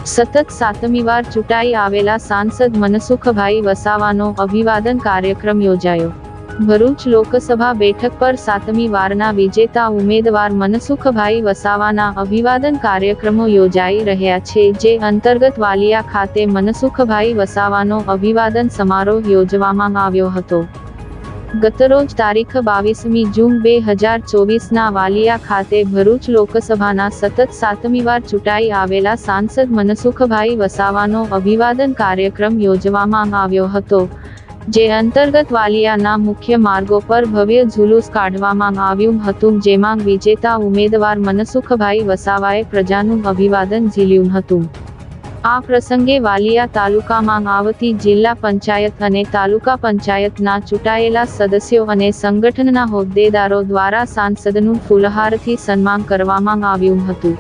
સતત 7મી વાર ચૂંટાઈ આવેલા સાંસદ મનસુખભાઈ વસાવાનો અભિવાદન કાર્યક્રમ યોજાયો। ભરૂચ લોકસભા બેઠક પર 7મી વારના વિજેતા ઉમેદવાર મનસુખભાઈ વસાવાના અભિવાદન કાર્યક્રમો યોજાઈ રહ્યા છે, જે અંતર્ગત વાલિયા ખાતે મનસુખભાઈ વસાવાનો અભિવાદન સમારોહ યોજવામાં આવ્યો હતો। ગતરોજ તારીખ 22મી જૂન 2024ના વાલિયા ખાતે ભરૂચ લોકસભાના સતત 7મી વાર ચૂંટાઈ આવેલા સાંસદ મનસુખભાઈ વસાવાનો અભિવાદન કાર્યક્રમ યોજવામાં આવ્યો હતો, જે અંતર્ગત વાલિયાના મુખ્ય માર્ગો પર ભવ્ય જુલુસ કાઢવામાં આવ્યું હતું, જેમાં વિજેતા ઉમેદવાર મનસુખભાઈ વસાવાએ પ્રજાનું અભિવાદન ઝીલ્યું હતું। આ પ્રસંગે વાલિયા તાલુકામાં આવતી જિલ્લા પંચાયત અને તાલુકા પંચાયતના ચૂંટાયેલા સદસ્યો અને સંગઠનના હોદ્દેદારો દ્વારા સાંસદનું ફૂલહારથી સન્માન કરવામાં આવ્યું હતું।